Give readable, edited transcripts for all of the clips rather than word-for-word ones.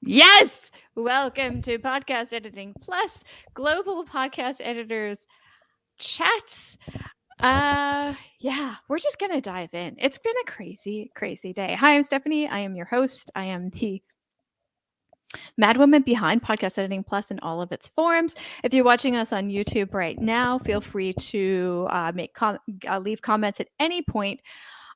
Yes. Welcome to Podcast Editing Plus Global Podcast Editors Chats. We're just going to dive in. It's been a crazy day. Hi, I'm Stephanie. I am your host. I am the Madwoman behind Podcast Editing Plus in all of its forms. If you're watching us on YouTube right now, feel free to leave comments at any point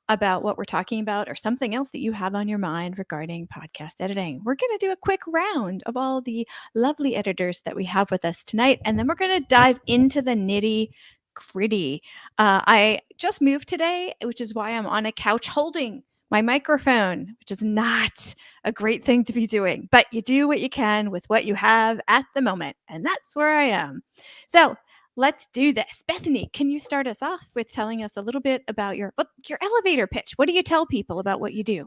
about what we're talking about or something else that you have on your mind regarding podcast editing. We're going to do a quick round of all the lovely editors that we have with us tonight, and then we're going to dive into the nitty gritty. I just moved today, which is why I'm on a couch holding my microphone, which is not a great thing to be doing, but you do what you can with what you have at the moment, and that's where I am. So let's do this. Bethany, can you start us off with telling us a little bit about your elevator pitch? What do you tell people about what you do?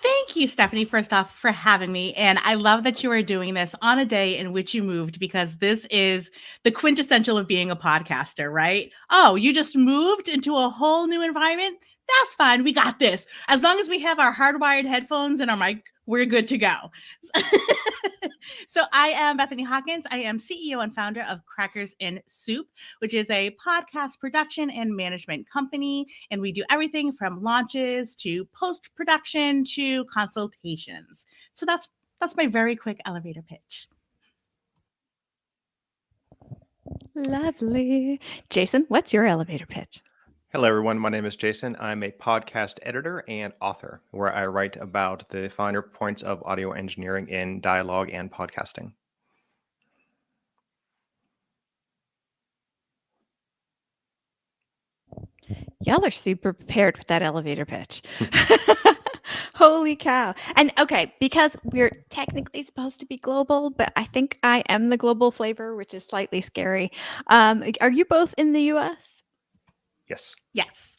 Thank you, Stephanie, first off, for having me. And I love that you are doing this on a day in which you moved, because this is the quintessential of being a podcaster, right? Oh, you just moved into a whole new environment? That's fine. We got this. As long as we have our hardwired headphones and our mic, we're good to go. So I am Bethany Hawkins. I am CEO and founder of Crackers and Soup, which is a podcast production and management company. And we do everything from launches to post-production to consultations. So that's my very quick elevator pitch. Lovely. Jason, what's your elevator pitch? Hello, everyone. My name is Jason. I'm a podcast editor and author, where I write about the finer points of audio engineering in dialogue and podcasting. Y'all are super prepared with that elevator pitch. Holy cow. And okay, because we're technically supposed to be global, but I think I am the global flavor, which is slightly scary. Are you both in the US? Yes. Yes.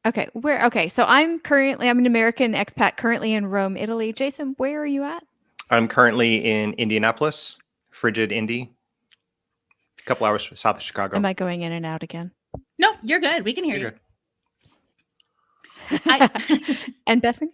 Okay, so I'm an American expat currently in Rome, Italy. Jason, where are you at? I'm currently in Indianapolis, frigid Indy, a couple hours south of Chicago. Am I going in and out again? No, you're good. We can hear you. And Bethany?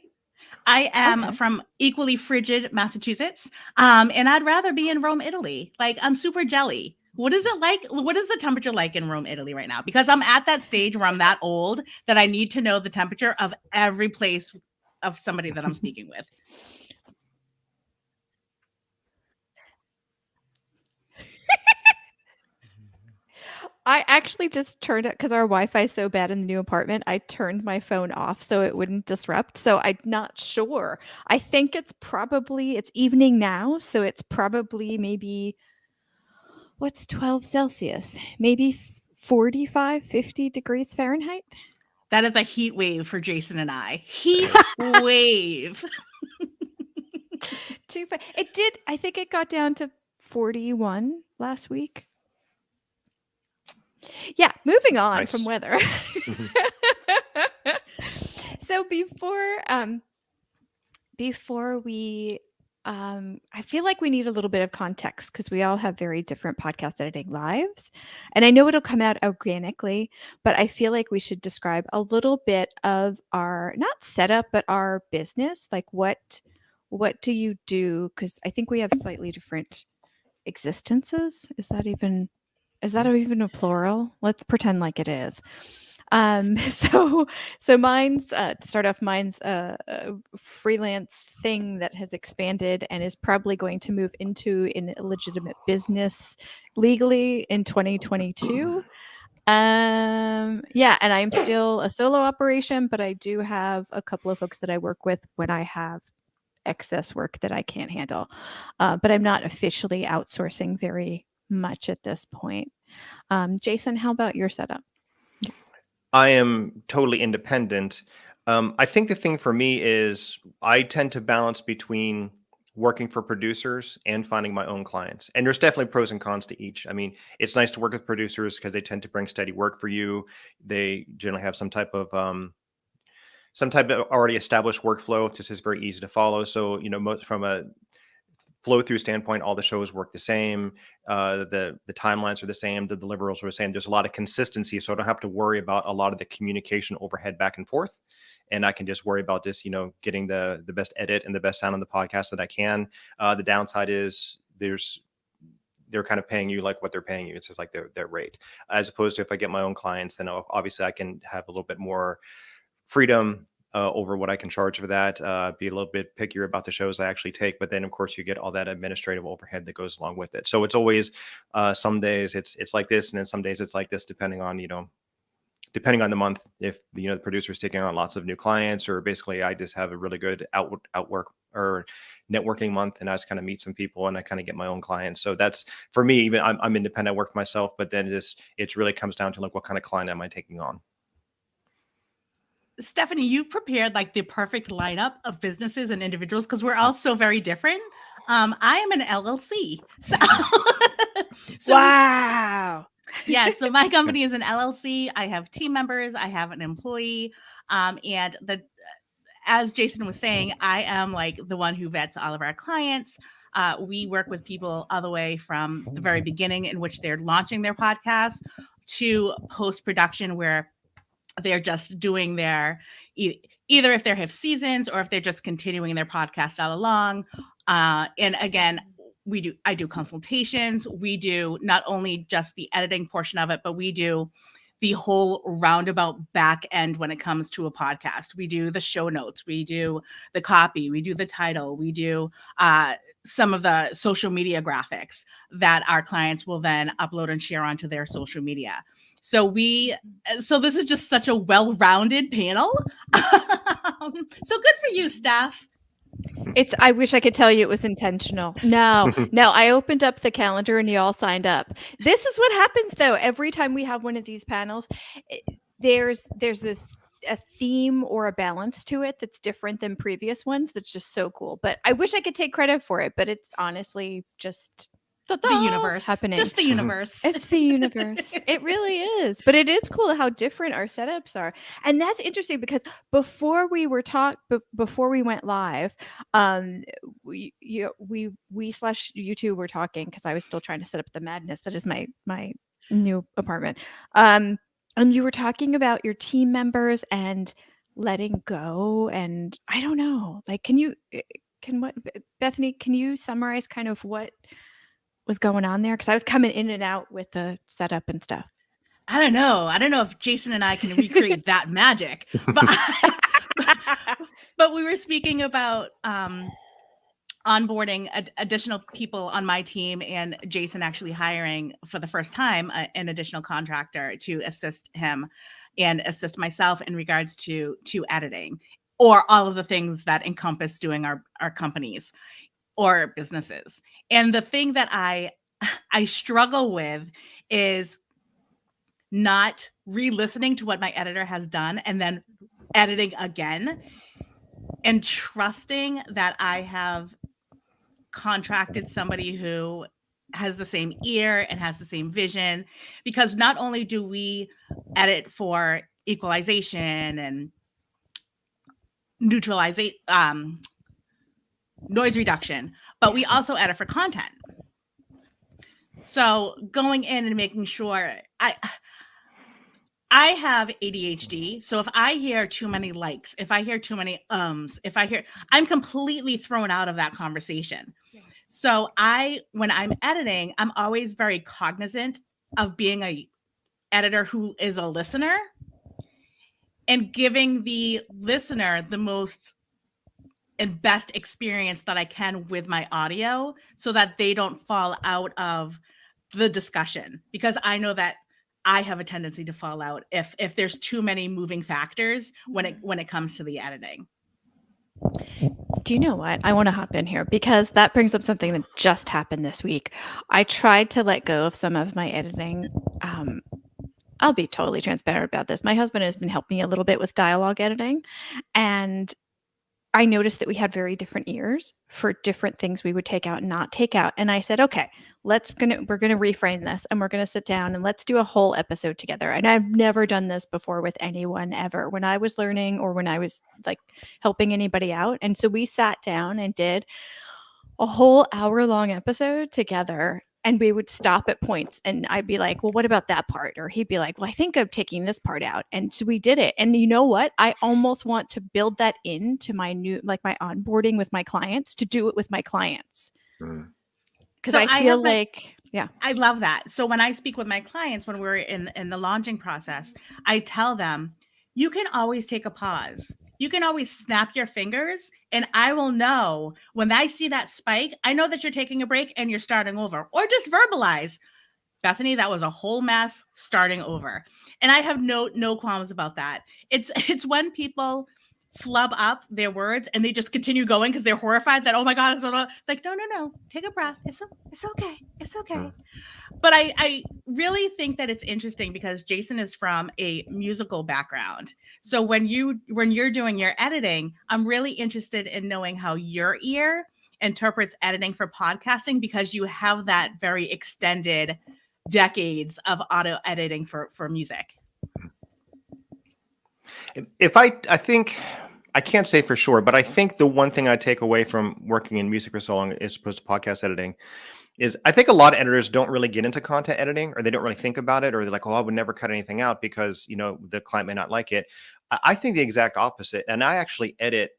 I am from equally frigid Massachusetts, and I'd rather be in Rome, Italy. Like, I'm super jelly. What is it like? What is the temperature like in Rome, Italy right now? Because I'm at that stage where I'm that old that I need to know the temperature of every place of somebody that I'm speaking with. I actually just turned it because our Wi-Fi is so bad in the new apartment. I turned my phone off so it wouldn't disrupt. So I'm not sure. I think it's evening now. So it's probably maybe, what's 12 Celsius? Maybe 45, 50 degrees Fahrenheit. That is a heat wave for Jason and I. Heat wave. It did. I think it got down to 41 last week. Yeah, moving on from weather. So before we, I feel like we need a little bit of context because we all have very different podcast editing lives. And I know it'll come out organically, but I feel like we should describe a little bit of our, not setup, but our business. Like what do you do? Because I think we have slightly different existences. Is that even a plural? Let's pretend like it is. So mine's to start off, mine's a freelance thing that has expanded and is probably going to move into an illegitimate business legally in 2022. And I'm still a solo operation, but I do have a couple of folks that I work with when I have excess work that I can't handle. But I'm not officially outsourcing very much at this point. Jason, how about your setup? I am totally independent. I think the thing for me is I tend to balance between working for producers and finding my own clients. And there's definitely pros and cons to each. I mean, it's nice to work with producers because they tend to bring steady work for you. They generally have some type of already established workflow. This is very easy to follow. So, from a flow through standpoint, all the shows work the same. The timelines are the same. The deliverables are the same. There's a lot of consistency, so I don't have to worry about a lot of the communication overhead back and forth. And I can just worry about just, getting the best edit and the best sound on the podcast that I can. The downside is they're kind of paying you like what they're paying you. It's just like their rate, as opposed to if I get my own clients, then obviously I can have a little bit more freedom over what I can charge for that, be a little bit pickier about the shows I actually take. But then of course you get all that administrative overhead that goes along with it. So it's always, some days it's like this, and then some days it's like this, depending on the month, if the producer is taking on lots of new clients, or basically I just have a really good outwork or networking month, and I just kind of meet some people and I kind of get my own clients. So that's, for me, even I'm independent, I work for myself, but then it really comes down to like, what kind of client am I taking on? Stephanie, you've prepared like the perfect lineup of businesses and individuals, because we're all so very different. I am an LLC. So Wow. yeah, so my company is an LLC. I have team members, I have an employee, and as Jason was saying, I am like the one who vets all of our clients. We work with people all the way from the very beginning in which they're launching their podcast to post-production, where they're just doing their, either if they have seasons or if they're just continuing their podcast all along. And again, I do consultations. We do not only just the editing portion of it, but we do the whole roundabout back end when it comes to a podcast. We do the show notes, we do the copy, we do the title, we do some of the social media graphics that our clients will then upload and share onto their social media. So this is just such a well-rounded panel. So good for you, Steph. I wish I could tell you it was intentional. No, I opened up the calendar and you all signed up. This is what happens though. Every time we have one of these panels, there's a theme or a balance to it that's different than previous ones. That's just so cool. But I wish I could take credit for it, but it's honestly just the universe happening. Just the universe. It's the universe. It really is. But it is cool how different our setups are. And that's interesting because before we went live, we slash you two were talking, because I was still trying to set up the madness that is my new apartment. And you were talking about your team members and letting go, and I don't know, like, Bethany, can you summarize kind of what was going on there? Because I was coming in and out with the setup and stuff. I don't know if Jason and I can recreate that magic, but we were speaking about onboarding additional people on my team, and Jason actually hiring for the first time an additional contractor to assist him and assist myself in regards to editing, or all of the things that encompass doing our companies or businesses. And the thing that I struggle with is not re-listening to what my editor has done and then editing again, and trusting that I have contracted somebody who has the same ear and has the same vision, because not only do we edit for equalization and noise reduction, but we also edit for content. So going in and making sure, I have ADHD. So if I hear too many likes, if I hear too many I'm completely thrown out of that conversation. Yeah. So when I'm editing, I'm always very cognizant of being a editor who is a listener and giving the listener the most and best experience that I can with my audio, so that they don't fall out of the discussion, because I know that I have a tendency to fall out if there's too many moving factors when it comes to the editing. Do you know what? I want to hop in here because that brings up something that just happened this week. I tried to let go of some of my editing. I'll be totally transparent about this. My husband has been helping me a little bit with dialogue editing, and I noticed that we had very different ears for different things we would take out and not take out. And I said, okay, we're going to reframe this, and we're going to sit down and let's do a whole episode together. And I've never done this before with anyone ever, when I was learning or when I was like helping anybody out. And so we sat down and did a whole hour-long episode together, and we would stop at points, and I'd be like, "Well, what about that part?" Or he'd be like, "Well, I think I'm taking this part out." And so we did it. And you know what? I almost want to build that into my my onboarding with my clients, to do it with my clients. Because So I I feel have, like, like, yeah. I love that. So when I speak with my clients, when we're in the launching process, I tell them, you can always take a pause. You can always snap your fingers, and I will know when I see that spike. I know that you're taking a break and you're starting over, or just verbalize, Bethany, that was a whole mess, starting over. And I have no qualms about that. It's when people flub up their words and they just continue going because they're horrified that, oh my God, it's like, no, take a breath. It's okay. It's okay. But I really think that it's interesting because Jason is from a musical background. So when you're doing your editing, I'm really interested in knowing how your ear interprets editing for podcasting, because you have that very extended decades of auto editing for music. If I think, I can't say for sure, but I think the one thing I take away from working in music for so long as opposed to podcast editing is I think a lot of editors don't really get into content editing, or they don't really think about it, or they're like, oh, I would never cut anything out because, you know, the client may not like it. I think the exact opposite. And I actually edit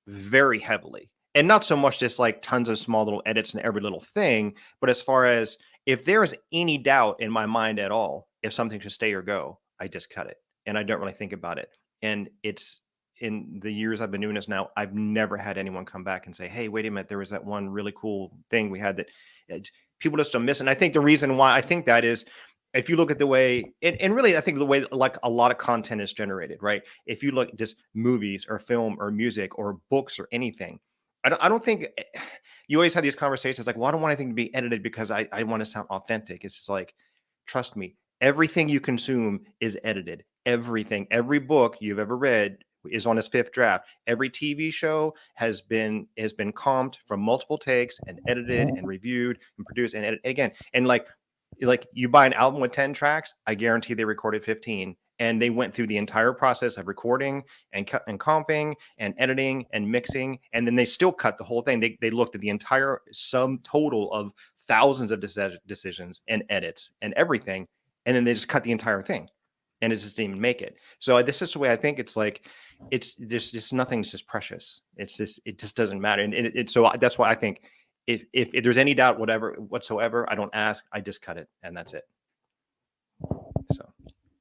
very heavily, and not so much just like tons of small little edits and every little thing, but as far as if there is any doubt in my mind at all, if something should stay or go, I just cut it and I don't really think about it. And it's, in the years I've been doing this now, I've never had anyone come back and say, hey, wait a minute, there was that one really cool thing we had that people just don't miss. And I think the reason why I think that is, if you look at the way, and really, I think the way like a lot of content is generated, right? If you look at just movies or film or music or books or anything, I don't think you always have these conversations like, well, I don't want anything to be edited because I want to sound authentic. It's just like, trust me, everything you consume is edited. Everything, every book you've ever read is on its 5th draft. Every TV show has been comped from multiple takes and edited and reviewed and produced and edited again. And like you buy an album with 10 tracks, I guarantee they recorded 15. And they went through the entire process of recording and comping and editing and mixing. And then they still cut the whole thing. They looked at the entire sum total of thousands of decisions and edits and everything. And then they just cut the entire thing. And it just didn't even make it. So this is the way I think. It's like, there's just nothing's just precious. It just doesn't matter. And so that's why I think if there's any doubt, whatsoever, I don't ask, I just cut it, and that's it. So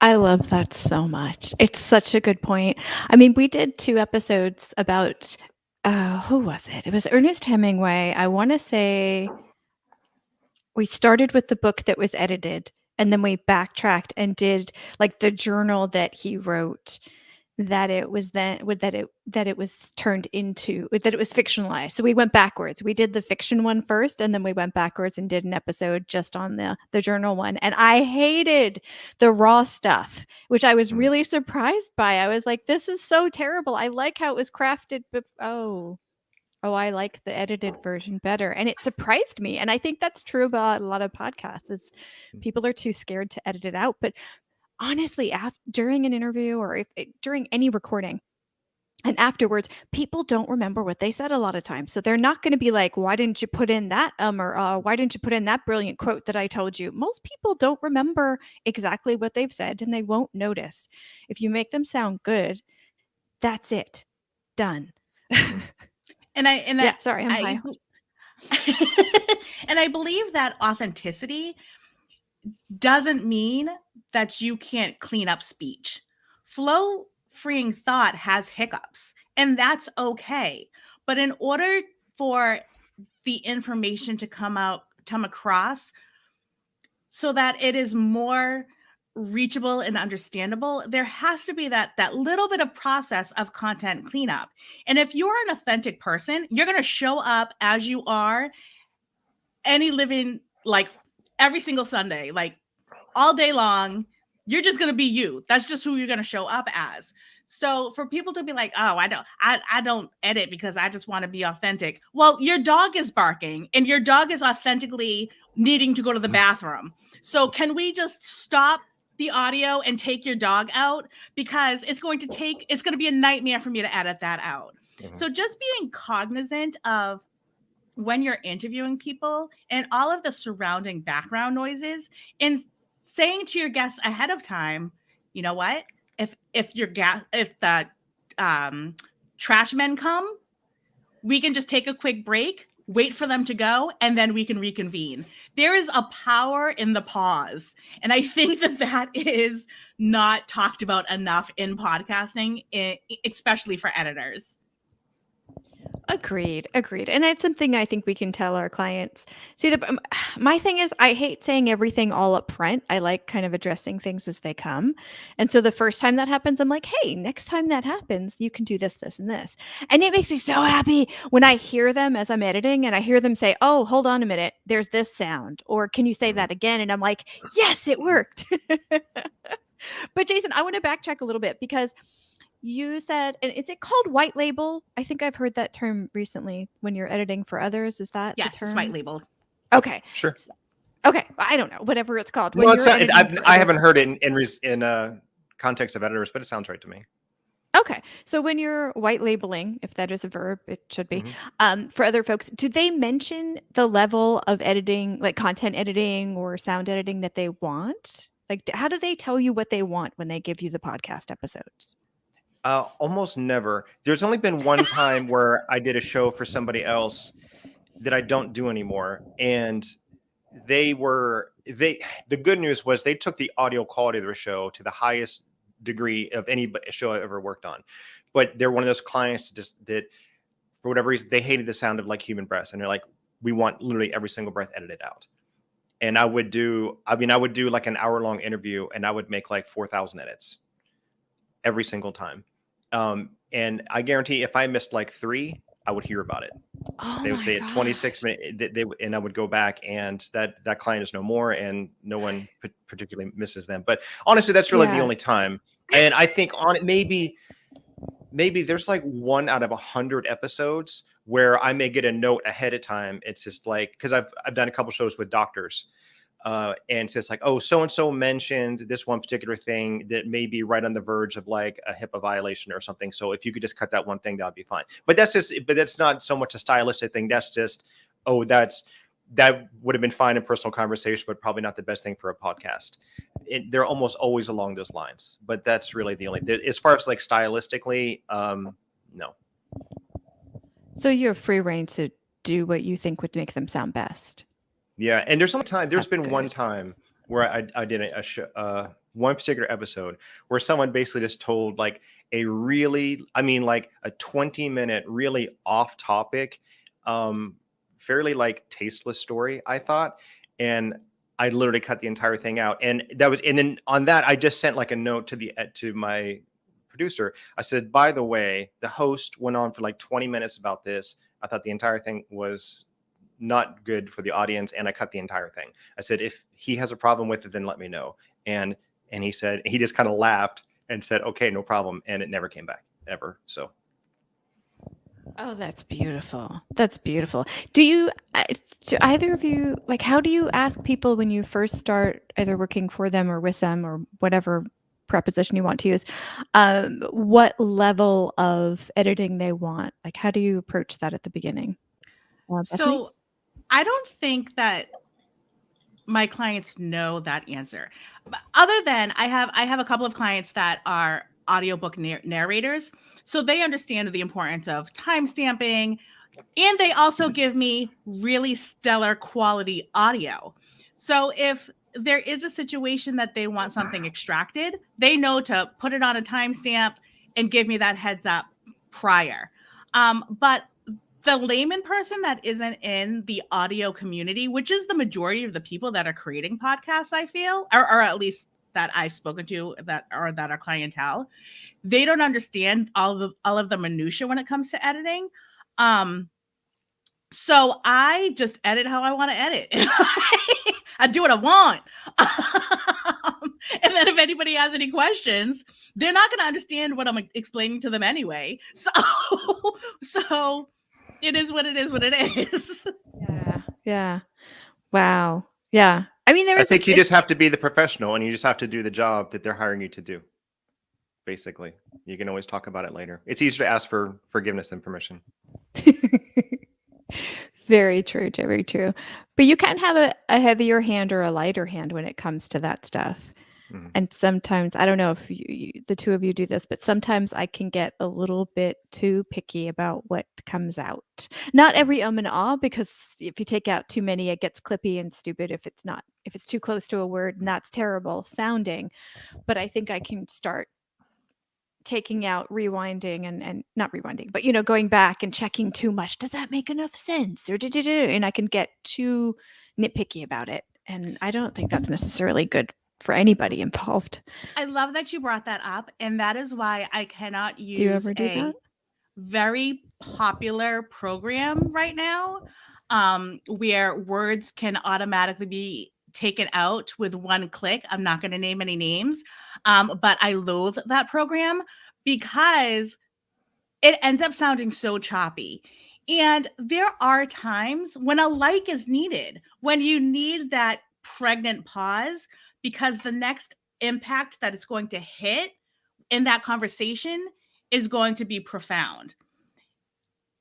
I love that so much. It's such a good point. I mean, we did 2 episodes about, who was it? It was Ernest Hemingway. I want to say we started with the book that was edited, and then we backtracked and did like the journal that he wrote, that it was turned into, that it was fictionalized. So we went backwards. We did the fiction one first, and then we went backwards and did an episode just on the journal one. And I hated the raw stuff, which I was really surprised by. I was like, this is so terrible. I like how it was crafted, but I like the edited version better. And it surprised me. And I think that's true about a lot of podcasts, is people are too scared to edit it out. But honestly, during an interview or during any recording and afterwards, people don't remember what they said a lot of times. So they're not going to be like, why didn't you put in that or why didn't you put in that brilliant quote that I told you? Most people don't remember exactly what they've said, and they won't notice. If you make them sound good, that's it. Done. And I believe that authenticity doesn't mean that you can't clean up speech. Flow freeing thought has hiccups, and that's okay. But in order for the information to come across so that it is more reachable and understandable, there has to be that little bit of process of content cleanup. And if you're an authentic person, you're going to show up as you are, like every single Sunday, like all day long. You're just going to be you. That's just who you're going to show up as. So for people to be like, oh, I don't edit because I just want to be authentic. Well, your dog is barking and your dog is authentically needing to go to the bathroom. So can we just stop the audio and take your dog out? Because it's going to be a nightmare for me to edit that out. Mm-hmm. So just being cognizant of when you're interviewing people and all of the surrounding background noises, and saying to your guests ahead of time, you know what? If the trash men come, we can just take a quick break, wait for them to go, and then we can reconvene. There is a power in the pause. And I think that is not talked about enough in podcasting, especially for editors. Agreed. And it's something I think we can tell our clients. See, my thing is, I hate saying everything all up front. I like kind of addressing things as they come. And so the first time that happens, I'm like, hey, next time that happens, you can do this, this, and this. And it makes me so happy when I hear them as I'm editing and I hear them say, oh, hold on a minute, there's this sound. Or can you say that again? And I'm like, yes, it worked. But Jason, I want to backtrack a little bit because you said, and is it called white label? I think I've heard that term recently when you're editing for others. Is that Yes, the term? it's white label. Okay. Sure. Okay. I don't know. Whatever it's called. Well, editing I for haven't others. heard it in context of editors, but it sounds right to me. Okay. So when you're white labeling, if that is a verb, it should be, for other folks, do they mention the level of editing, like content editing or sound editing that they want? Like, how do they tell you what they want when they give you the podcast episodes? Almost never. There's only been one time where I did a show for somebody else that I don't do anymore, and the good news was they took the audio quality of their show to the highest degree of any show I ever worked on. But they're one of those clients that for whatever reason they hated the sound of like human breaths, and they're like, we want literally every single breath edited out. And I would do like an hour-long interview, and I would make like 4,000 edits every single time. And I guarantee if I missed like 3, I would hear about it. Oh, They would my say at 26 gosh. minutes, and I would go back, and that client is no more, and no one particularly misses them. But honestly, that's really the Yeah. only time. And I think on it, maybe there's like 1 out of 100 episodes where I may get a note ahead of time. It's just like, because I've done a couple shows with doctors. And it's just like, oh, so-and-so mentioned this one particular thing that may be right on the verge of like a HIPAA violation or something. So if you could just cut that one thing, that would be fine. But that's not so much a stylistic thing. That's just, oh, that would have been fine in personal conversation, but probably not the best thing for a podcast. They're almost always along those lines, but that's really the only, as far as like stylistically, no. So you have free reign to do what you think would make them sound best. Yeah, and there's That's been one good. time where I did a show, one particular episode where someone basically just told like a really, like a 20-minute, really off topic, fairly like tasteless story, I thought. And I literally cut the entire thing out. And then on that, I just sent like a note to my producer. I said, by the way, the host went on for like 20 minutes about this. I thought the entire thing was not good for the audience, and I cut the entire thing. I said, if he has a problem with it, then let me know. And he said, he just kind of laughed and said, okay, no problem. And it never came back ever. So. Oh, that's beautiful. That's beautiful. Do either of you, like, how do you ask people when you first start either working for them or with them or whatever preposition you want to use, what level of editing they want? Like, how do you approach that at the beginning? Bethany? So I don't think that my clients know that answer. Other than I have a couple of clients that are audiobook narrators. So they understand the importance of timestamping, and they also give me really stellar quality audio. So if there is a situation that they want something extracted, they know to put it on a timestamp and give me that heads up prior. But the layman person that isn't in the audio community, which is the majority of the people that are creating podcasts, I feel, or at least that I've spoken to that are clientele, they don't understand all of the minutia when it comes to editing. So I just edit how I want to edit. I do what I want. And then if anybody has any questions, they're not going to understand what I'm explaining to them anyway. So it is what it is. Yeah. Wow. Yeah. I mean, I think you just have to be the professional, and you just have to do the job that they're hiring you to do. Basically, you can always talk about it later. It's easier to ask for forgiveness than permission. Very true, very true. But you can have a heavier hand or a lighter hand when it comes to that stuff. Mhm. And sometimes, I don't know if the two of you do this, but sometimes I can get a little bit too picky about what comes out. Not every and ah, because if you take out too many, it gets clippy and stupid if it's too close to a word, and that's terrible sounding. But I think I can start taking out, rewinding and not rewinding, but going back and checking too much. Does that make enough sense? Or and I can get too nitpicky about it. And I don't think that's necessarily good for anybody involved. I love that you brought that up, and that is why I cannot Do you use ever do that? a very popular program right now, where words can automatically be taken out with one click. I'm not going to name any names, but I loathe that program because it ends up sounding so choppy. And there are times when a like is needed, when you need that pregnant pause, because the next impact that it's going to hit in that conversation is going to be profound.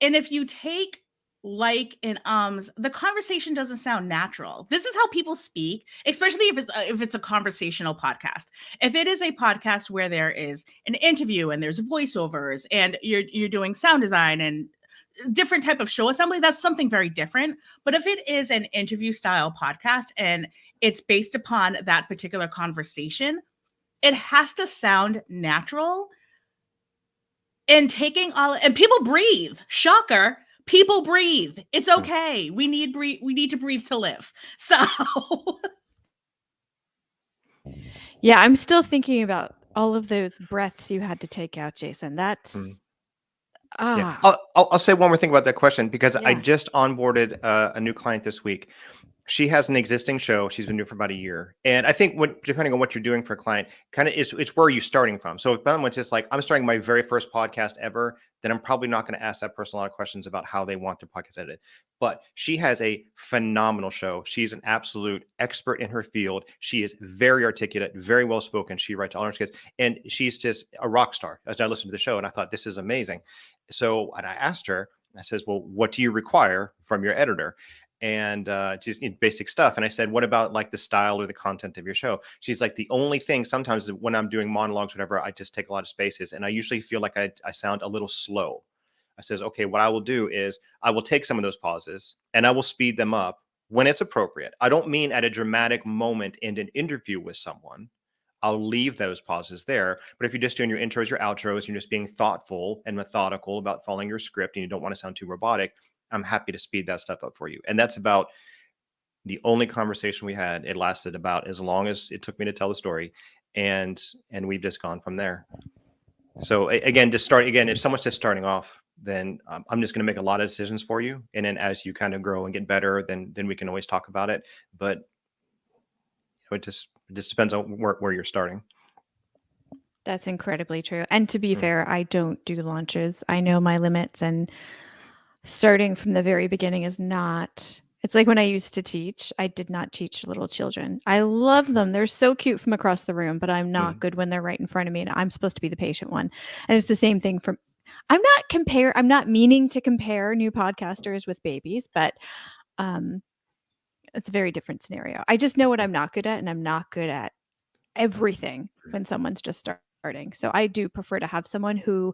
And if you take like and ums, the conversation doesn't sound natural. This is how people speak, especially if it's a conversational podcast. If it is a podcast where there is an interview and there's voiceovers and you're doing sound design and different type of show assembly, that's something very different. But if it is an interview style podcast and it's based upon that particular conversation, it has to sound natural. And taking all and people breathe. Shocker. People breathe. It's okay. We need to breathe to live. So Yeah, I'm still thinking about all of those breaths you had to take out, Jason. That's Yeah. I'll say one more thing about that question because I Yeah. just onboarded a new client this week. She has an existing show. She's been doing for about a year. And I think depending on what you're doing for a client, kind of it's where you're starting from. So if someone's just like, I'm starting my very first podcast ever, then I'm probably not going to ask that person a lot of questions about how they want their podcast edited. But she has a phenomenal show. She's an absolute expert in her field. She is very articulate, very well spoken. She writes all her skits, and she's just a rock star. As I listened to the show, and I thought this is amazing. So, and I asked her, I says, well, what do you require from your editor? And just basic stuff. And I said, what about like the style or the content of your show? She's like, the only thing sometimes when I'm doing monologues, whatever, I just take a lot of spaces and I usually feel like I sound a little slow. I says, okay, what I will do is I will take some of those pauses and I will speed them up when it's appropriate. I don't mean at a dramatic moment in an interview with someone. I'll leave those pauses there. But if you're just doing your intros, your outros, you're just being thoughtful and methodical about following your script and you don't want to sound too robotic, I'm happy to speed that stuff up for you. And that's about the only conversation we had. It lasted about as long as it took me to tell the story. And we've just gone from there. So again, if someone's just starting off, then I'm just going to make a lot of decisions for you. And then as you kind of grow and get better, then we can always talk about it. But it just depends on where you're starting. That's incredibly true. And to be fair, I don't do launches. I know my limits, and starting from the very beginning is not. It's like when I used to teach, I did not teach little children. I love them. They're so cute from across the room, but I'm not good when they're right in front of me and I'm supposed to be the patient one. And it's the same thing I'm not meaning to compare new podcasters with babies, but it's a very different scenario. I just know what I'm not good at, and I'm not good at everything when someone's just starting. So I do prefer to have someone who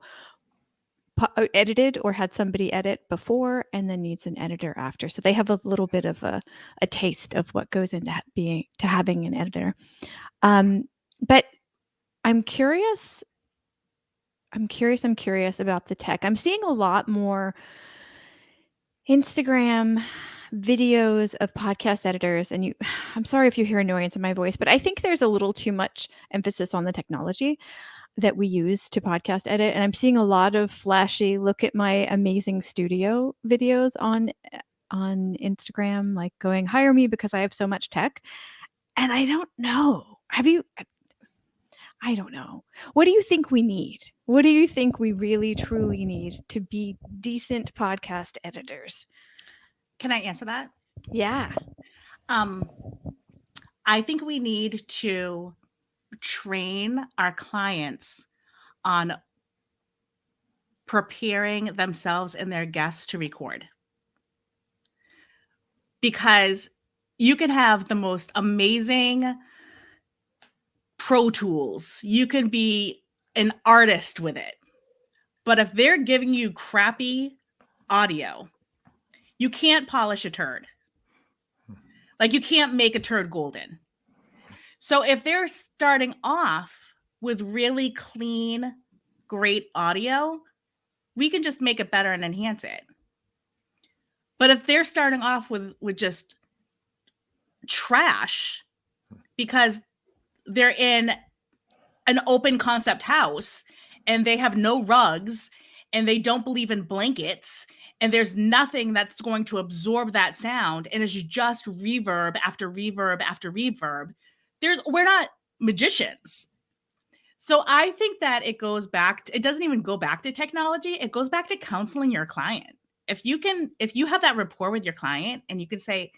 edited or had somebody edit before and then needs an editor after, so they have a little bit of a taste of what goes into having an editor. But I'm curious about the tech. I'm seeing a lot more Instagram videos of podcast editors, and I'm sorry if you hear annoyance in my voice, but I think there's a little too much emphasis on the technology that we use to podcast edit. And I'm seeing a lot of flashy, look at my amazing studio videos on Instagram, like going, hire me because I have so much tech. And I don't know. I don't know. What do you think we need? What do you think we really, truly need to be decent podcast editors? can I answer that? Yeah. I think we need to train our clients on preparing themselves and their guests to record. because you can have the most amazing Pro Tools. You can be an artist with it. But if they're giving you crappy audio, you can't polish a turd. Like, you can't make a turd golden. So if they're starting off with really clean, great audio, we can just make it better and enhance it. But if they're starting off with just trash because they're in an open concept house and they have no rugs and they don't believe in blankets and there's nothing that's going to absorb that sound and it's just reverb after reverb after reverb, we're not magicians. So I think that it goes back to, it doesn't even go back to technology. It goes back to counseling your client. If you have that rapport with your client and you can say,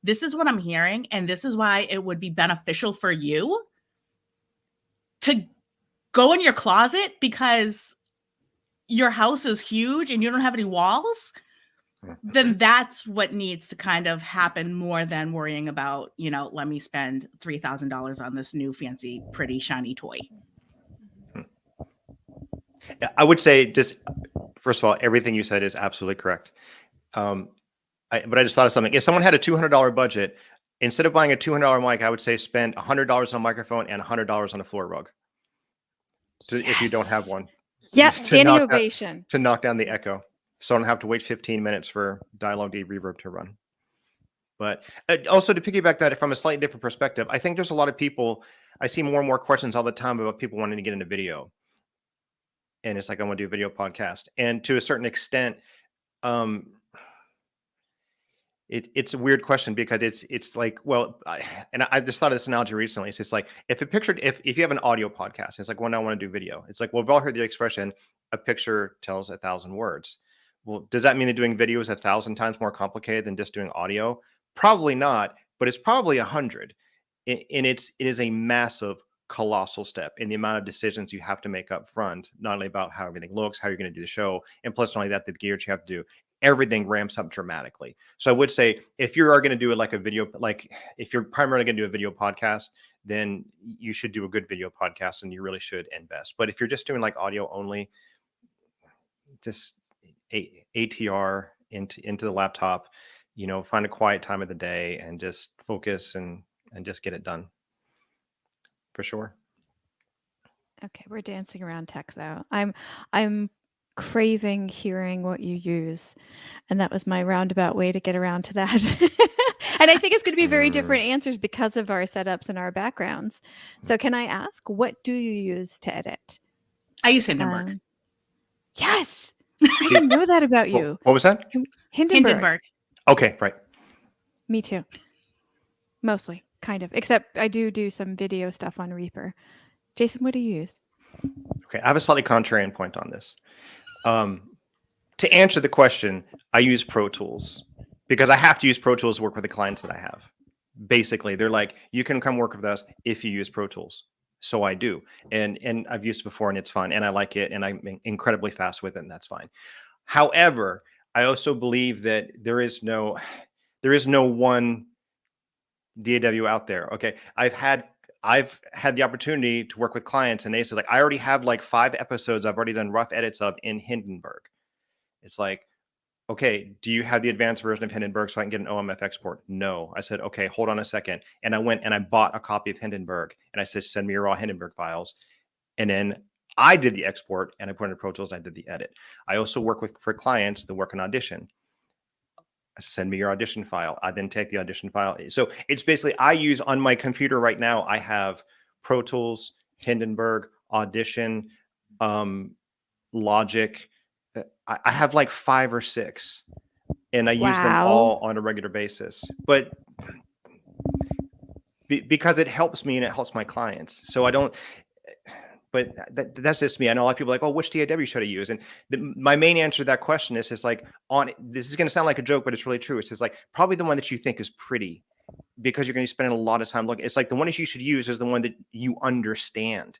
this is what I'm hearing, and this is why it would be beneficial for you to go in your closet because your house is huge and you don't have any walls, then that's what needs to kind of happen more than worrying about, let me spend $3,000 on this new fancy, pretty, shiny toy. I would say, just first of all, everything you said is absolutely correct. But I just thought of something. If someone had a $200 budget, instead of buying a $200 mic, I would say spend $100 on a microphone and $100 on a floor rug. If you don't have one. Yeah, to standing knock ovation. To knock down the echo. So I don't have to wait 15 minutes for Dialogue D reverb to run. But also to piggyback that from a slightly different perspective, I think there's a lot of people, I see more and more questions all the time about people wanting to get into video. And it's like, I want to do a video podcast. And to a certain extent, it's a weird question because it's like, well, I just thought of this analogy recently. It's like, if you have an audio podcast, it's like, well, now I want to do video. It's like, well, we've all heard the expression, a picture tells 1,000 words. Well, does that mean that doing video is 1,000 times more complicated than just doing audio? Probably not, but it's probably 100. And it is a massive, colossal step in the amount of decisions you have to make up front, not only about how everything looks, how you're going to do the show, and plus not only that, the gear you have to do. Everything ramps up dramatically. So I would say if you are going to do it like a video, like if you're primarily going to do a video podcast, then you should do a good video podcast and you really should invest. But if you're just doing like audio only, just ATR into the laptop, find a quiet time of the day and just focus and just get it done. For sure. Okay, we're dancing around tech though. I'm craving hearing what you use, and that was my roundabout way to get around to that. And I think it's going to be very different answers because of our setups and our backgrounds. So can I ask, what do you use to edit? I use Hindenburg. Yes, I didn't know that about you. What was that? Hindenburg. Okay, right. Me too. Mostly, kind of, except I do some video stuff on Reaper. Jason, what do you use? Okay, I have a slightly contrarian point on this. To answer the question, I use Pro Tools because I have to use Pro Tools to work with the clients that I have. Basically, they're like, you can come work with us if you use Pro Tools. So I do. And I've used it before and it's fun and I like it and I'm incredibly fast with it and that's fine. However, I also believe that there is no one DAW out there. Okay. I've had the opportunity to work with clients and they said, like, I already have like 5 episodes I've already done rough edits of in Hindenburg. It's like, okay, do you have the advanced version of Hindenburg so I can get an OMF export? No. I said, okay, hold on a second. And I went and I bought a copy of Hindenburg and I said, send me your raw Hindenburg files. And then I did the export and I put it in Pro Tools and I did the edit. I also work for clients that work in Audition. Send me your Audition file. I then take the Audition file. So it's basically, I use on my computer right now, I have Pro Tools, Hindenburg, Audition, Logic. I have like 5 or 6 and I use them all on a regular basis, but because it helps me and it helps my clients. So I don't, but that's just me. I know a lot of people are like, oh, which DAW should I use? And my main answer to that question is just like, this is going to sound like a joke, but it's really true. It's just like, probably the one that you think is pretty because you're going to be spending a lot of time looking. It's like the one that you should use is the one that you understand.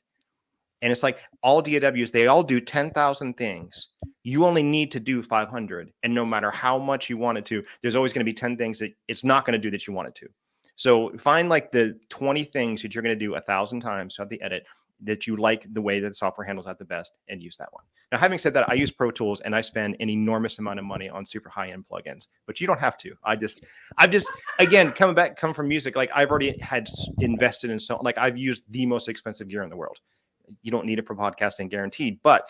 And it's like all DAWs, they all do 10,000 things. You only need to do 500. And no matter how much you want it to, there's always going to be 10 things that it's not going to do that you want it to. So find like the 20 things that you're going to do 1,000 times throughout the edit that you like the way that the software handles that the best, and use that one. Now, having said that, I use Pro Tools and I spend an enormous amount of money on super high-end plugins, but you don't have to. I've just, again, come from music, like I've already had invested in like I've used the most expensive gear in the world. You don't need it for podcasting, guaranteed, but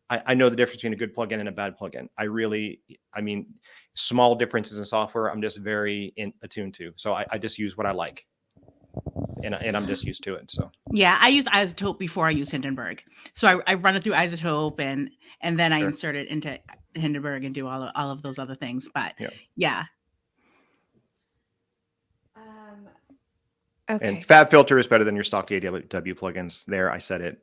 I know the difference between a good plugin and a bad plugin. I mean, small differences in software, I'm just very attuned to. So I just use what I like. And I'm just used to it. So yeah, I use iZotope before I use Hindenburg. So I run it through iZotope and then I insert it into Hindenburg and do all of those other things. But yeah. Okay. And FabFilter is better than your stock DAW plugins. There, I said it.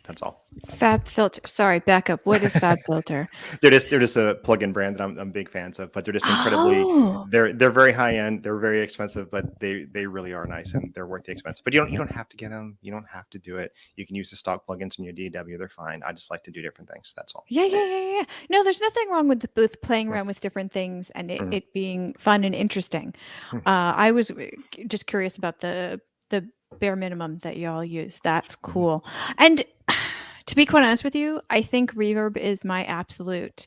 That's all. FabFilter. Sorry, back up. What is FabFilter? They're just a plugin brand that I'm big fans of, but they're just incredibly. They're very high end. They're very expensive, but they really are nice and they're worth the expense. But you don't have to get them. You don't have to do it. You can use the stock plugins in your DAW. They're fine. I just like to do different things. That's all. Yeah. No, there's nothing wrong with both playing around with different things and it being fun and interesting. I was just curious about the bare minimum that y'all use. That's cool. And to be quite honest with you, I think reverb is my absolute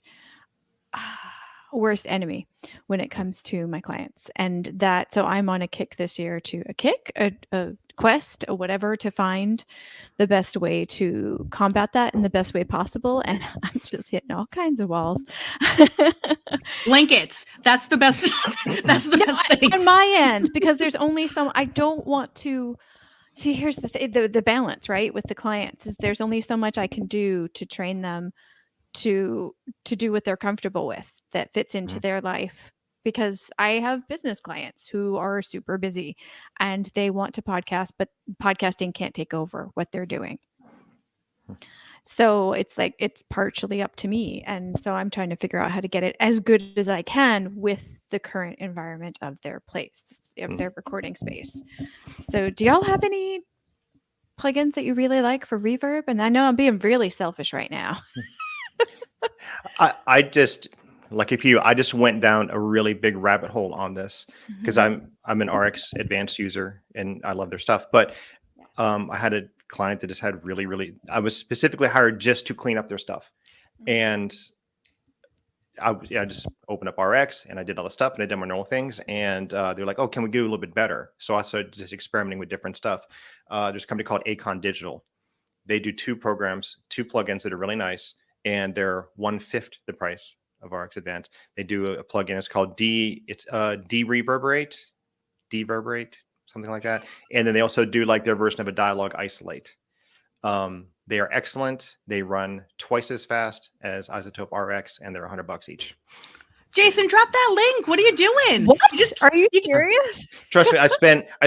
worst enemy when it comes to my clients. And so I'm on a kick this year a quest or whatever to find the best way to combat that in the best way possible. And I'm just hitting all kinds of walls. Blankets. That's the best. That's the best thing on my end, because there's only I don't want to see. Here's the balance, right? With the clients is there's only so much I can do to train them to do what they're comfortable with that fits into their life, because I have business clients who are super busy and they want to podcast, but podcasting can't take over what they're doing. So it's like it's partially up to me, and so I'm trying to figure out how to get it as good as I can with the current environment of their place, of their recording space. So do y'all have any plugins that you really like for reverb? And I know I'm being really selfish right now. I just I just went down a really big rabbit hole on this because I'm an RX Advanced user and I love their stuff. But I had a client that just had I was specifically hired just to clean up their stuff, and I just opened up RX and I did all the stuff and I did my normal things, and they're like, "Oh, can we do a little bit better?" So I started just experimenting with different stuff. There's a company called Acon Digital. They do two plugins that are really nice, and they're 1/5 the price of RX Advanced. They do a plugin. It's called Dereverberate, something like that. And then they also do like their version of a dialogue isolate. They are excellent. They run twice as fast as iZotope RX, and they're $100 each. Jason, drop that link. What are you doing? What? Are you serious? Trust me, I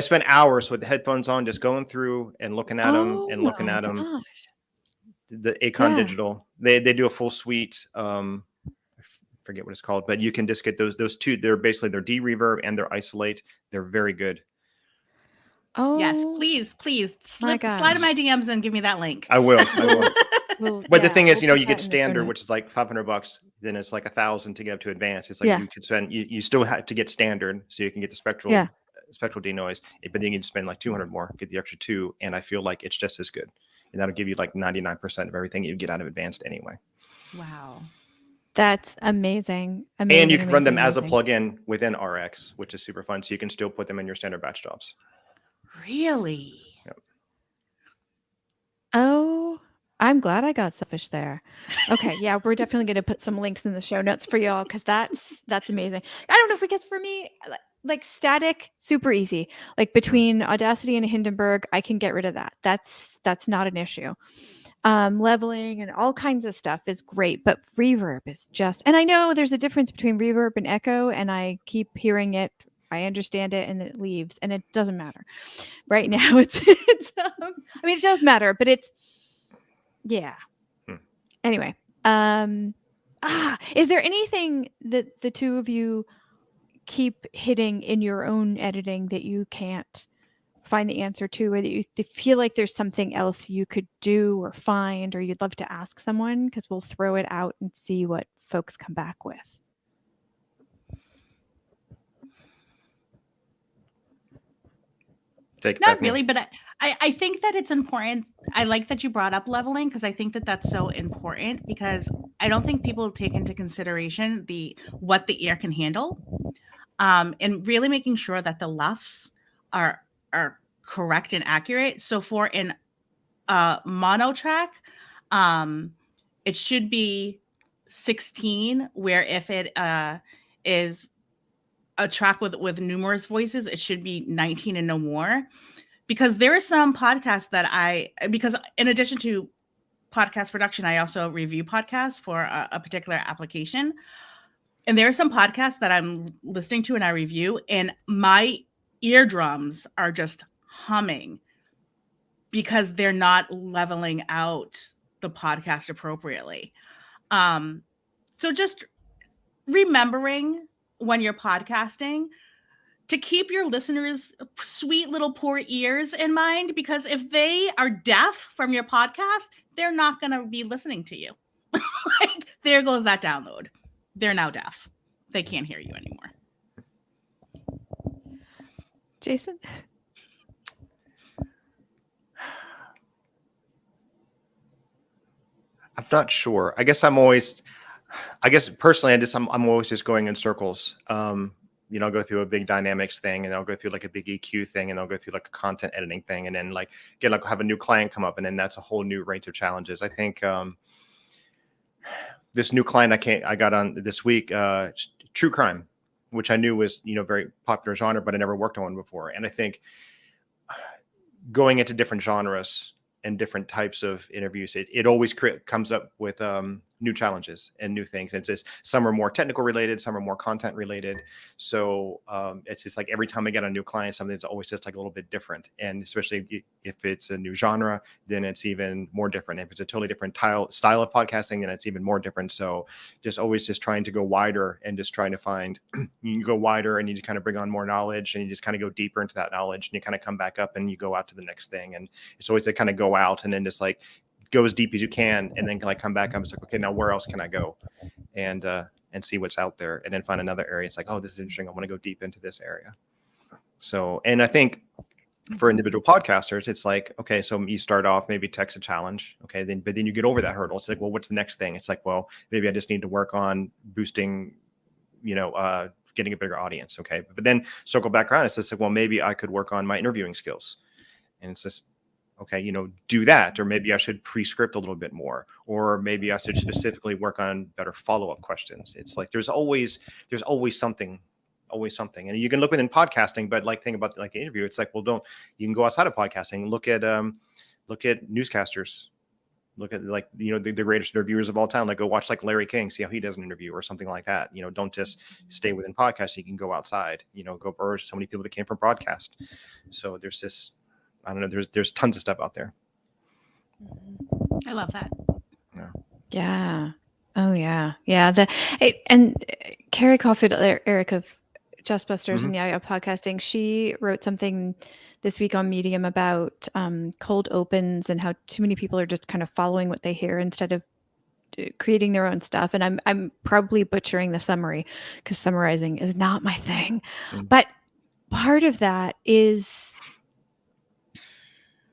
spent hours with the headphones on, just going through and looking at them and looking at them. Gosh. The Acon Digital, they do a full suite. I forget what it's called, but you can just get those two. They're basically their Dereverb and their isolate. They're very good. Oh yes, please slide in my DMs and give me that link. I will. But the thing is, you get in standard, which is like $500. Then it's like $1,000 to get up to advanced. It's like you could spend. You still have to get standard, so you can get the spectral denoise. But then you can spend like $200 more, get the extra 2, and I feel like it's just as good. And that'll give you like 99% of everything you get out of advanced anyway. Wow. That's amazing. And you can run them as a plugin within RX, which is super fun. So you can still put them in your standard batch jobs. Really? Yep. Oh, I'm glad I got selfish there. Okay, yeah, we're definitely going to put some links in the show notes for y'all, because that's amazing. I don't know, because for me, like static, super easy. Like between Audacity and Hindenburg, I can get rid of that. That's not an issue. Leveling and all kinds of stuff is great, but reverb is just, and I know there's a difference between reverb and echo, and I keep hearing it. I understand it, and then it leaves, and it doesn't matter. Right now, it does matter, but it's, yeah. Anyway, is there anything that the two of you keep hitting in your own editing that you can't find the answer to, or that you feel like there's something else you could do or find, or you'd love to ask someone, because we'll throw it out and see what folks come back with. Not really, but I think that it's important. I like that you brought up leveling, because I think that that's so important, because I don't think people take into consideration what the ear can handle, and really making sure that the LUFs are correct and accurate. So for an mono track, it should be 16, where if it is a track with numerous voices, it should be 19 and no more. Because there are some podcasts that because in addition to podcast production, I also review podcasts for a particular application. And there are some podcasts that I'm listening to and I review, and my eardrums are just humming because they're not leveling out the podcast appropriately. So just remembering when you're podcasting to keep your listeners' sweet little poor ears in mind, because if they are deaf from your podcast, they're not going to be listening to you. Like, there goes that download. They're now deaf. They can't hear you anymore. Jason? I'm not sure. I guess personally, I'm always just going in circles. I'll go through a big dynamics thing, and I'll go through like a big EQ thing, and I'll go through like a content editing thing, and then have a new client come up, and then that's a whole new range of challenges. I think this new client I got on this week, true crime, which I knew was very popular genre, but I never worked on one before. And I think going into different genres and different types of interviews, it always comes up with new challenges and new things. And it's just, some are more technical related, some are more content related. So it's just like every time I get a new client, something's always just like a little bit different. And especially if it's a new genre, then it's even more different. If it's a totally different style of podcasting, then it's even more different. So just always just trying to go wider and just trying to find, you go wider and you just kind of bring on more knowledge, and you just kind of go deeper into that knowledge, and you kind of come back up and you go out to the next thing. And it's always to kind of go out and then just like go as deep as you can, and then like come back. I'm just like, okay, now where else can I go, and see what's out there, and then find another area. It's like, oh, this is interesting. I want to go deep into this area. So, and I think for individual podcasters, it's like, okay, so you start off maybe text a challenge, okay, but then you get over that hurdle. It's like, well, what's the next thing? It's like, well, maybe I just need to work on boosting, getting a bigger audience, okay. But then circle back around. It's just like, well, maybe I could work on my interviewing skills, and it's just, okay, do that. Or maybe I should pre-script a little bit more, or maybe I should specifically work on better follow-up questions. It's like, there's always something. And you can look within podcasting, but like think about like the interview. It's like, well, you can go outside of podcasting, look at newscasters, look at like, the greatest interviewers of all time. Like go watch like Larry King, see how he does an interview or something like that. Don't just stay within podcasting. You can go outside, there's so many people that came from broadcast. So there's this, I don't know. There's tons of stuff out there. I love that. Yeah. Oh yeah. Yeah. And Carrie Caulfield, Eric of Justbusters and Yaya Podcasting, she wrote something this week on Medium about cold opens and how too many people are just kind of following what they hear instead of creating their own stuff. And I'm probably butchering the summary, because summarizing is not my thing. But part of that is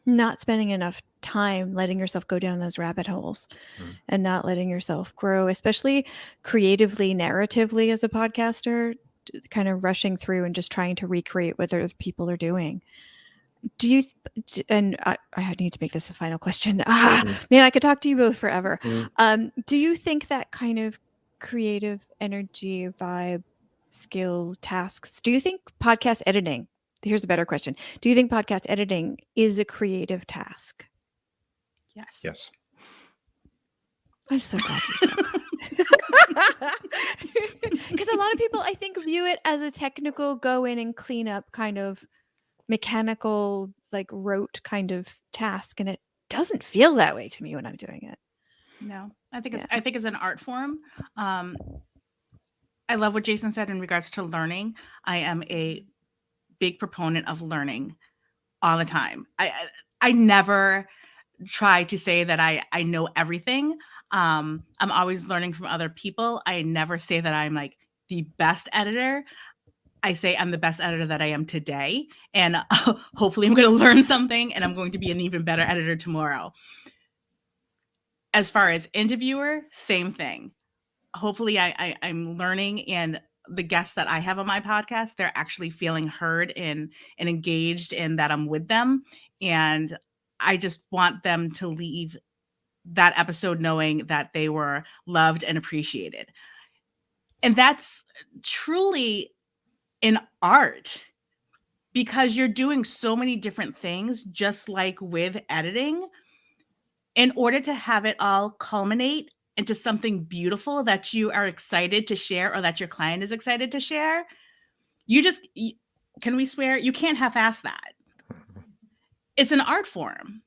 not spending enough time letting yourself go down those rabbit holes and not letting yourself grow, especially creatively, narratively as a podcaster, kind of rushing through and just trying to recreate what other people are doing. Do you, and I need to make this a final question. Man, I could talk to you both forever. Do you think that kind of creative energy, vibe, skill, tasks, do you think podcast editing, here's a better question. Do you think podcast editing is a creative task? Yes. I'm so glad you said that. Because a lot of people, I think, view it as a technical go in and clean up kind of mechanical, like rote kind of task. And it doesn't feel that way to me when I'm doing it. No, I think it's an art form. I love what Jason said in regards to learning. I am a big proponent of learning all the time. I never try to say that I know everything. I'm always learning from other people. I never say that I'm like the best editor. I say I'm the best editor that I am today. And hopefully I'm going to learn something and I'm going to be an even better editor tomorrow. As far as interviewer, same thing. Hopefully I'm learning, and the guests that I have on my podcast, they're actually feeling heard and engaged, and that I'm with them. And I just want them to leave that episode knowing that they were loved and appreciated. And that's truly an art, because you're doing so many different things, just like with editing, in order to have it all culminate into something beautiful that you are excited to share, or that your client is excited to share. Can we swear? You can't half-ass that. It's an art form.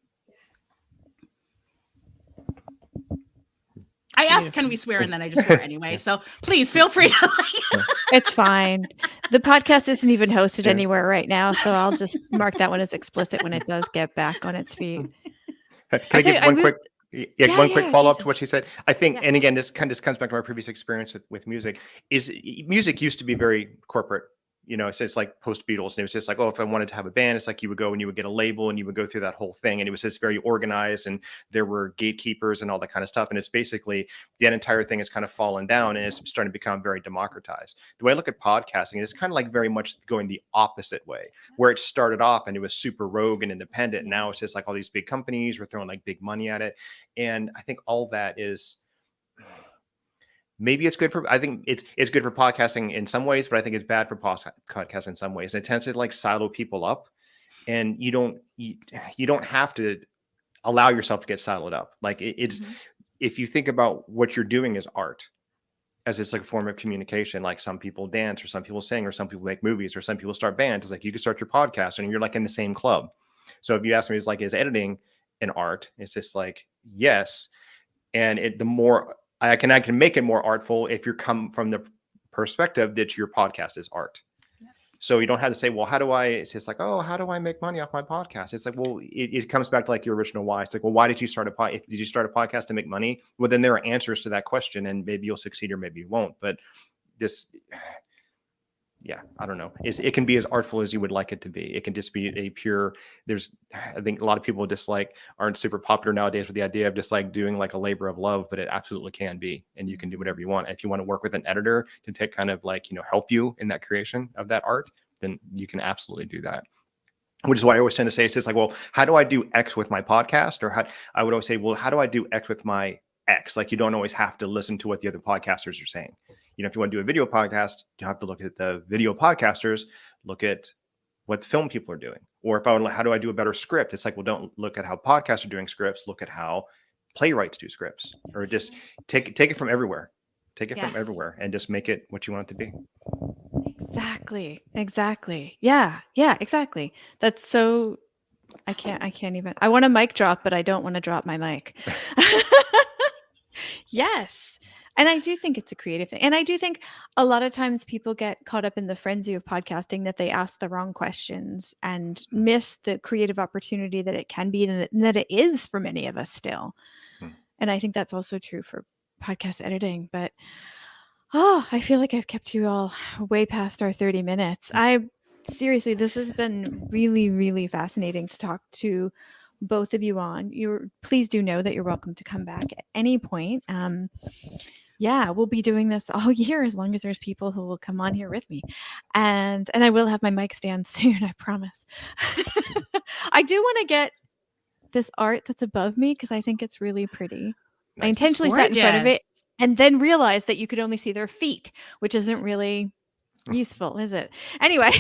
I asked, can we swear? And then I just swore anyway. So please feel free to. It's fine. The podcast isn't even hosted anywhere right now, so I'll just mark that one as explicit when it does get back on its feet. Can I give one quick follow up Jason. to what she said? I think, Yeah. and again, this comes back to my previous experience with music. Is music used to be very corporate. You know, it's like post Beatles, and it was just like, oh, if I wanted to have a band, it's like you would go and you would get a label and you would go through that whole thing, and it was just very organized, and there were gatekeepers and all that kind of stuff. And it's basically that entire thing has kind of fallen down, and it's starting to become very democratized. The way I look at podcasting is kind of like very much going the opposite way, where it started off and it was super rogue and independent. And now it's just like all these big companies were throwing like big money at it, and I think all that is. Maybe it's good for, I think it's good for podcasting in some ways, but I think it's bad for podcasts in some ways. And it tends to like silo people up, and you don't have to allow yourself to get siloed up. Like it's, if you think about what you're doing as art, as it's like a form of communication, like some people dance, or some people sing, or some people make movies, or some people start bands. It's like you could start your podcast and you're like in the same club. So if you ask me, it's like, is editing an art? It's just like, yes. And the more I can make it more artful if you come from the perspective that your podcast is art. Yes. So you don't have to say, well, it's just like, oh, how do I make money off my podcast? It's like, well, it comes back to like your original why. It's like, well, why did you start did you start a podcast to make money? Well, then there are answers to that question, and maybe you'll succeed or maybe you won't. But yeah, I don't know. It can be as artful as you would like it to be. It can just be a pure, I think a lot of people just like aren't super popular nowadays with the idea of just like doing like a labor of love, but it absolutely can be. And you can do whatever you want. If you want to work with an editor to take kind of like, help you in that creation of that art, then you can absolutely do that. Which is why I always tend to say, it's just like, well, how do I do X with my podcast? Or I would always say, well, how do I do X with my X? Like, you don't always have to listen to what the other podcasters are saying. If you want to do a video podcast, you have to look at the video podcasters, look at what the film people are doing. Or how do I do a better script? It's like, well, don't look at how podcasts are doing scripts, look at how playwrights do scripts, or just take it from everywhere. Take it from everywhere and just make it what you want it to be. Exactly. Yeah, exactly. That's so, I can't even, I want a mic drop, but I don't want to drop my mic. Yes. And I do think it's a creative thing. And I do think a lot of times people get caught up in the frenzy of podcasting that they ask the wrong questions and miss the creative opportunity that it can be and that it is for many of us still. And I think that's also true for podcast editing. But I feel like I've kept you all way past our 30 minutes. Seriously, this has been really, really fascinating to talk to both of you on. Please do know that you're welcome to come back at any point. Yeah, we'll be doing this all year as long as there's people who will come on here with me. And I will have my mic stand soon, I promise. I do want to get this art that's above me because I think it's really pretty. Nice. I intentionally sat in front of it and then realized that you could only see their feet, which isn't really useful, is it? Anyway,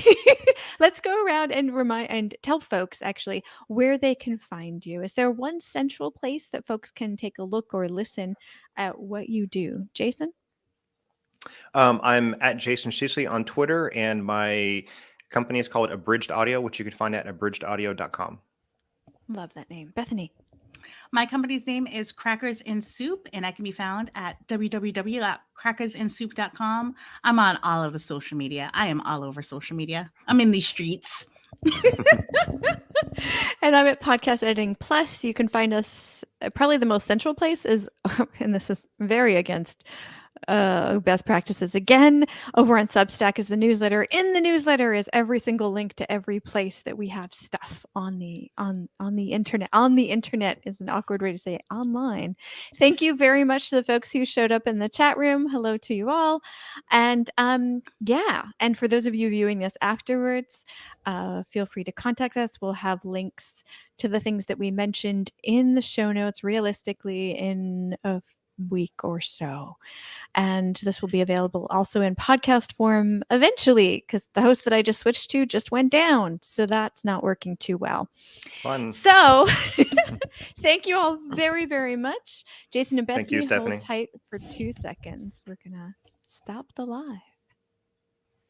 let's go around and tell folks actually where they can find you. Is there one central place that folks can take a look or listen at what you do? Jason? I'm at Jason Sheasley on Twitter, and my company is called Abridged Audio, which you can find at abridgedaudio.com. Love that name. Bethany? My company's name is Crackers in Soup, and I can be found at www.crackersinsoup.com. I'm on all of the social media. I am all over social media. I'm in these streets. And I'm at Podcast Editing Plus. You can find us probably the most central place is, and this is very against best practices again, over on Substack is the newsletter. In the newsletter is every single link to every place that we have stuff on the internet. On the internet is an awkward way to say it, online. Thank you very much to the folks who showed up in the chat room. Hello to you all. And yeah, and for those of you viewing this afterwards, feel free to contact us. We'll have links to the things that we mentioned in the show notes realistically in a week or so. And this will be available also in podcast form eventually, because the host that I just switched to just went down. So that's not working too well. Fun. So thank you all very, very much. Jason and Thank you, Bethany, Stephanie. hold tight for 2 seconds. We're going to stop the live.